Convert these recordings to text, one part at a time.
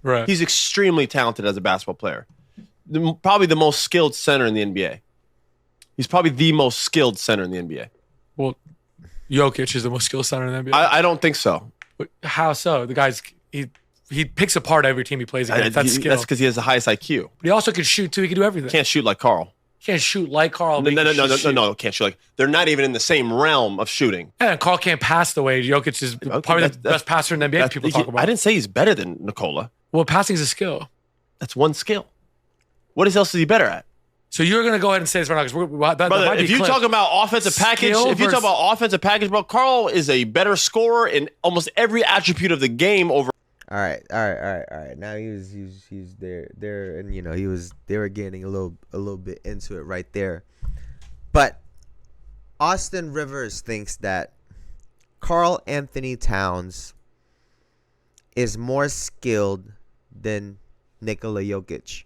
Right. He's extremely talented as a basketball player. Probably the most skilled center in the NBA. He's probably the most skilled center in the NBA. Well, Jokic is the most skilled center in the NBA. I don't think so. How so? The guy's he picks apart every team he plays against. That's skill. That's because he has the highest IQ. But he also can shoot too. He can do everything. Can't shoot like Karl. Can't shoot like Karl. No, can't shoot like. They're not even in the same realm of shooting. And Karl can't pass the way Jokic is probably the best passer in the NBA. People talk about. I didn't say he's better than Nikola. Well, passing is a skill. That's one skill. What else is he better at? So you're going to go ahead and say this right now because brother, if you talk about offensive package, bro, Karl is a better scorer in almost every attribute of the game over. All right. Now he's there, and they were getting a little bit into it right there, but Austin Rivers thinks that Karl Anthony Towns is more skilled than Nikola Jokic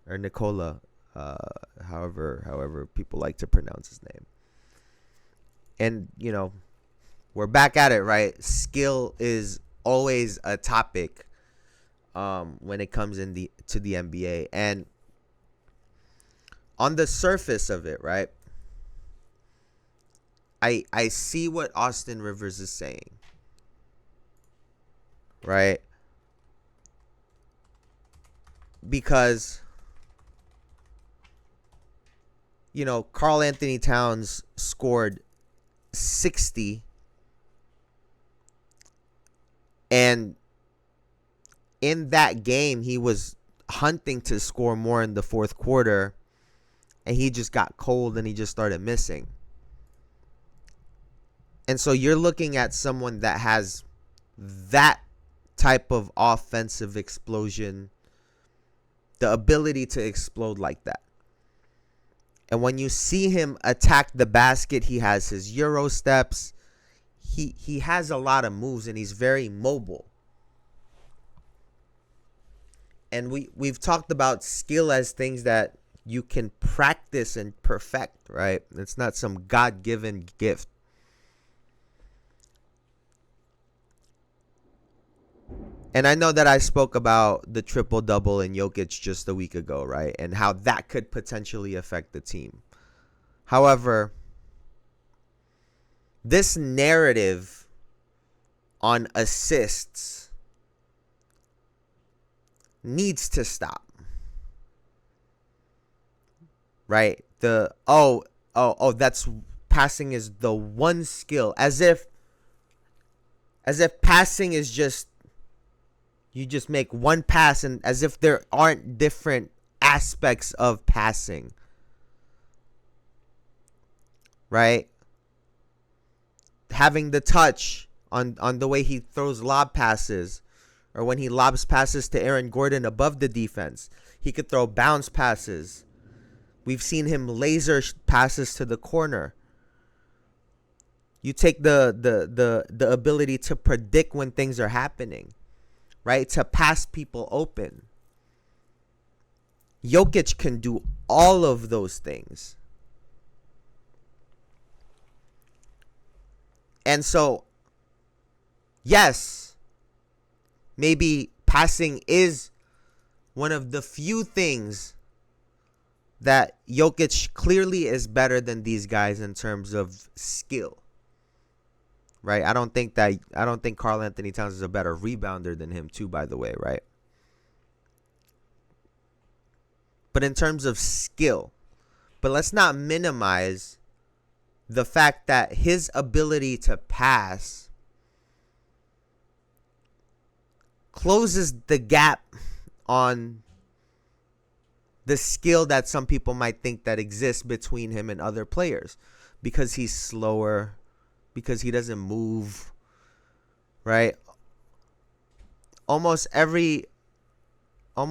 or Nikola, however people like to pronounce his name. And we're back at it, right? Skill is always a topic when it comes to the NBA, and on the surface of it, right? I see what Austin Rivers is saying, right? Because Karl Anthony Towns scored 60, and in that game he was hunting to score more in the fourth quarter, and he just got cold and he just started missing. And so you're looking at someone that has that type of offensive explosion, the ability to explode like that. And when you see him attack the basket, he has his Euro steps. He has a lot of moves, and he's very mobile. And we've talked about skill as things that you can practice and perfect, right? It's not some God-given gift. And I know that I spoke about the triple-double in Jokic just a week ago, right? And how that could potentially affect the team. However, this narrative on assists needs to stop. Right? That's passing is the one skill. As if passing is just, you just make one pass, and as if there aren't different aspects of passing. Right? Having the touch on the way he throws lob passes, or when he lobs passes to Aaron Gordon above the defense. He could throw bounce passes. We've seen him laser passes to the corner. You take the ability to predict when things are happening. Right? To pass people open. Jokic can do all of those things. And so, yes, maybe passing is one of the few things that Jokic clearly is better than these guys in terms of skill. Right? I don't think Karl Anthony Towns is a better rebounder than him too, by the way, right? But in terms of skill, but let's not minimize the fact that his ability to pass closes the gap on the skill that some people might think that exists between him and other players, because he's slower, because he doesn't move, right? Almost every on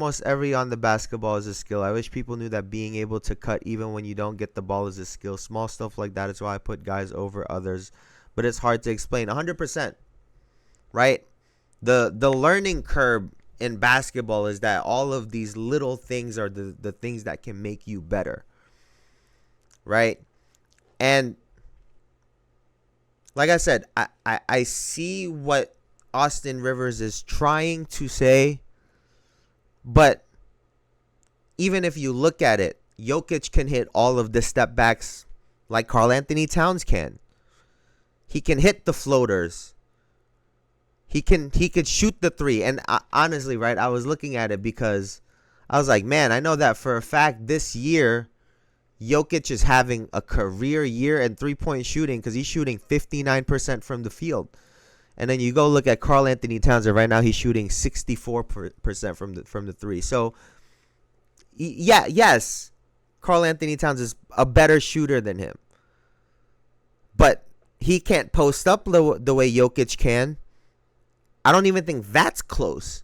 the basketball is a skill. I wish people knew that being able to cut even when you don't get the ball is a skill. Small stuff like that is why I put guys over others, but it's hard to explain. 100%, right? The learning curve in basketball is that all of these little things are the things that can make you better, right? And like I said, I see what Austin Rivers is trying to say, But even if you look at it, Jokic can hit all of the step backs like Karl Anthony Towns can. He can hit the floaters. He could shoot the three. And honestly, right, I was looking at it because I was like, man, I know that for a fact this year Jokic is having a career year in three-point shooting because he's shooting 59% from the field. And then you go look at Karl Anthony Towns, and right now he's shooting 64% from the three. So, yes, Karl Anthony Towns is a better shooter than him. But he can't post up the way Jokic can. I don't even think that's close.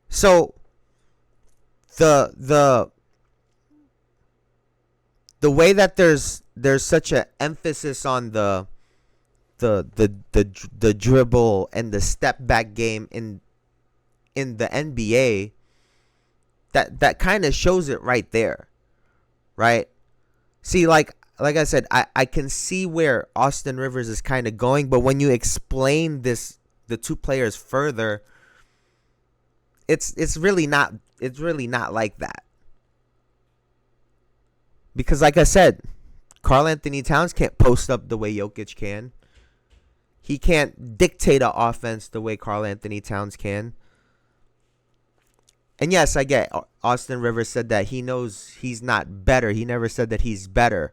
So the way that there's such an emphasis on the dribble and the step back game in the NBA, that kind of shows it right there, right? See, like I said, I can see where Austin Rivers is kind of going, but when you explain the two players further, it's really not like that. Because like I said, Karl Anthony Towns can't post up the way Jokic can. He can't dictate an offense the way Karl Anthony Towns can. And yes, I get Austin Rivers said that he knows he's not better. He never said that he's better.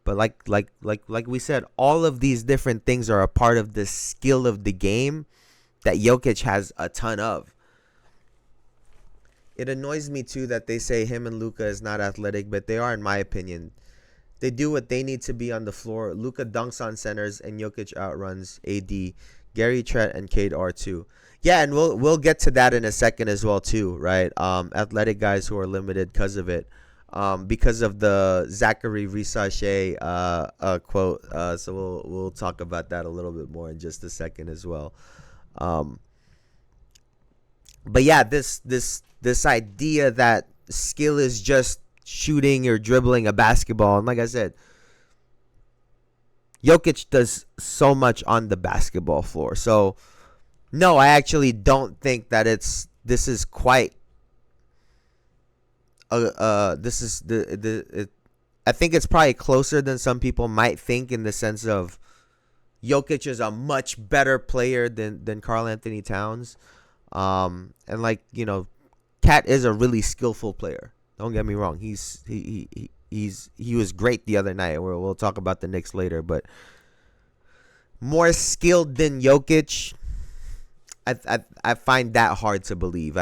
But like we said, all of these different things are a part of the skill of the game that Jokic has a ton of. It annoys me too that they say him and Luka is not athletic, but they are in my opinion. They do what they need to be on the floor. Luka dunks on centers and Jokic outruns AD. Gary Trent and Cade are too. Yeah, and we'll get to that in a second as well too, right? Athletic guys who are limited because of it. Because of the Zachary Risache quote. So we'll talk about that a little bit more in just a second as well. But yeah, this idea that skill is just shooting or dribbling a basketball, and like I said, Jokic does so much on the basketball floor. So no, I actually don't think that this is quite. This is I think it's probably closer than some people might think, in the sense of Jokic is a much better player than Karl Anthony Towns. And like, you know, Cat is a really skillful player. Don't get me wrong. He was great the other night. We'll talk about the Knicks later, but more skilled than Jokic, I find that hard to believe.